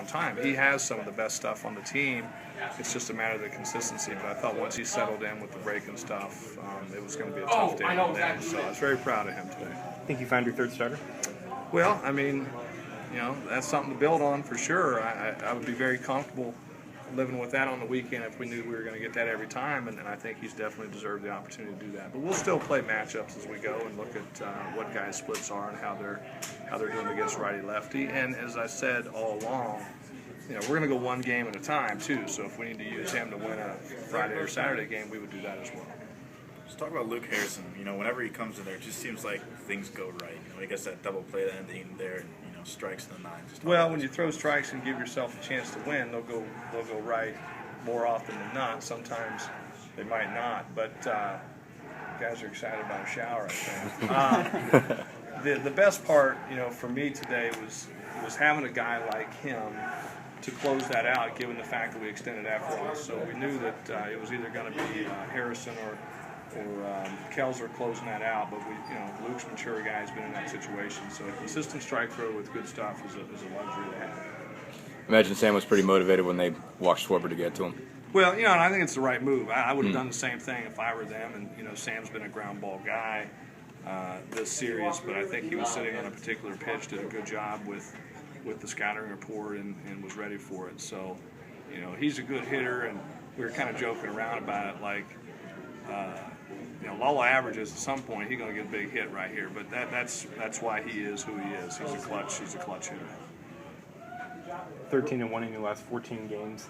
long time. He has some of the best stuff on the team. It's just a matter of the consistency. But I thought once he settled in with the break and stuff, it was going to be a tough day on them. So I was very proud of him today. Think you found your third starter? Well, I mean, that's something to build on for sure. I would be very comfortable living with that on the weekend if we knew we were going to get that every time, and I think he's definitely deserved the opportunity to do that. But we'll still play matchups as we go and look at what guys' splits are and how they're doing against righty-lefty. And as I said all along, we're going to go one game at a time too. So if we need to use him to win a Friday or Saturday game, we would do that as well. Let's talk about Luke Harrison. Whenever he comes in there, it just seems like things go right. He gets that double play at the ending there, and strikes in the nines. Well, when you throw strikes and give yourself a chance to win, they'll go right more often than not. Sometimes they might not, but guys are excited about a shower, I think. The best part, for me today was having a guy like him to close that out, given the fact that we extended after all. So we knew that it was either going to be Harrison or Kelzer closing that out, but Luke's a mature guy, has been in that situation, so a consistent strike throw with good stuff is a luxury to have. Imagine Sam was pretty motivated when they walked Schwarber to get to him. Well, and I think it's the right move. I would have done the same thing if I were them, and Sam's been a ground ball guy this series, but I think he was sitting on a particular pitch, did a good job with the scouting report, and was ready for it. So, he's a good hitter, and we were kind of joking around about it, like, Lala averages at some point he's going to get a big hit right here, but that's why he is who he is. He's a clutch hitter. 13-1 in your last 14 games.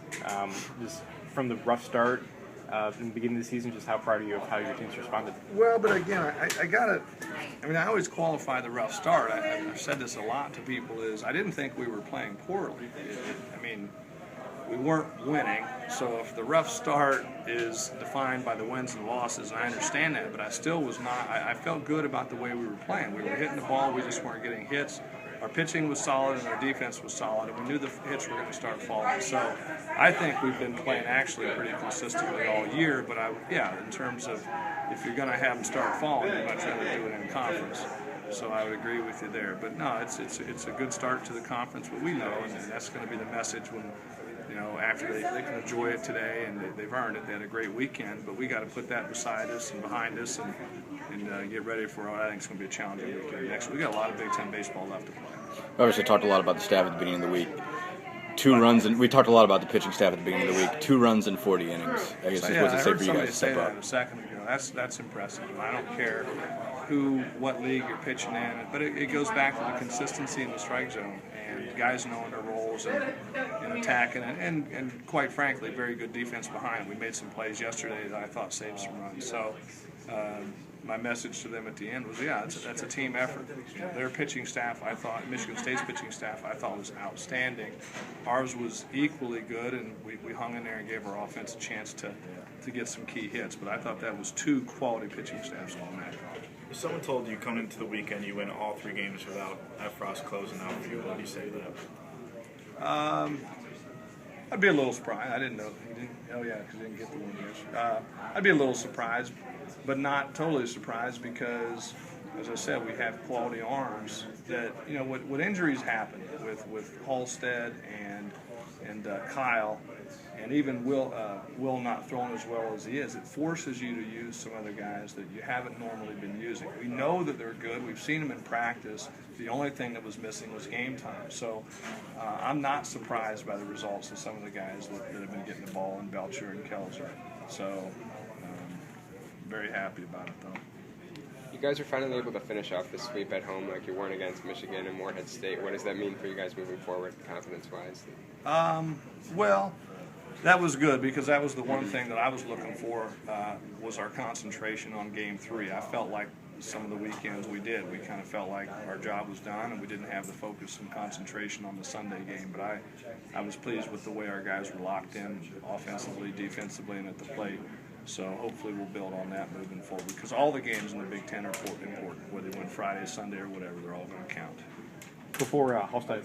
Just from the rough start in the beginning of the season, just how proud are you of how your team's responded? Well, but again, I always qualify the rough start. I've said this a lot to people, is I didn't think we were playing poorly. We weren't winning, so if the rough start is defined by the wins and losses, and I understand that, but I still was not. I felt good about the way we were playing. We were hitting the ball, we just weren't getting hits. Our pitching was solid and our defense was solid, and we knew the hits were going to start falling. So I think we've been playing actually pretty consistently all year, but in terms of if you're going to have them start falling, you'd much rather do it in conference. So I would agree with you there. But no, it's a good start to the conference, but we know, and that's going to be the message when after they can enjoy it today, and they've earned it. They had a great weekend, but we got to put that beside us and behind us and get ready for what I think is going to be a challenging weekend next. We got a lot of Big Ten baseball left to play. Obviously, talked a lot about the staff at the beginning of the week. 2 runs, and we talked a lot about the pitching staff at the beginning of the week. 2 runs in 40 innings. I guess what's it say for you guys to step up? A second ago. That's impressive. I don't care what league you're pitching in, but it goes back to the consistency in the strike zone and guys knowing their roles and attacking and quite frankly, very good defense behind. We made some plays yesterday that I thought saved some runs. So my message to them at the end was, that's a team effort. Their pitching staff, I thought, Michigan State's pitching staff, I thought was outstanding. Ours was equally good, and we hung in there and gave our offense a chance to get some key hits. But I thought that was 2 quality pitching staffs all night. If someone told you coming into the weekend you win all 3 games without Frost closing out for you, what do you say to that? I'd be a little surprised. I didn't know. Because he didn't get the win yesterday. I'd be a little surprised, but not totally surprised because, as I said, we have quality arms that, what injuries happen with Halstead and Kyle, and even Will not throwing as well as he is, it forces you to use some other guys that you haven't normally been using. We know that they're good. We've seen them in practice. The only thing that was missing was game time. So I'm not surprised by the results of some of the guys that have been getting the ball in Belcher and Kelzer. So very happy about it, though. You guys are finally able to finish off the sweep at home like you weren't against Michigan and Morehead State. What does that mean for you guys moving forward, confidence-wise? Well, that was good because that was the one thing that I was looking for was our concentration on Game 3. I felt like some of the weekends we did. We kind of felt like our job was done and we didn't have the focus and concentration on the Sunday game. But I was pleased with the way our guys were locked in offensively, defensively, and at the plate. So hopefully we'll build on that moving forward because all the games in the Big Ten are important. Whether you win Friday, Sunday, or whatever, they're all going to count. Before Halstead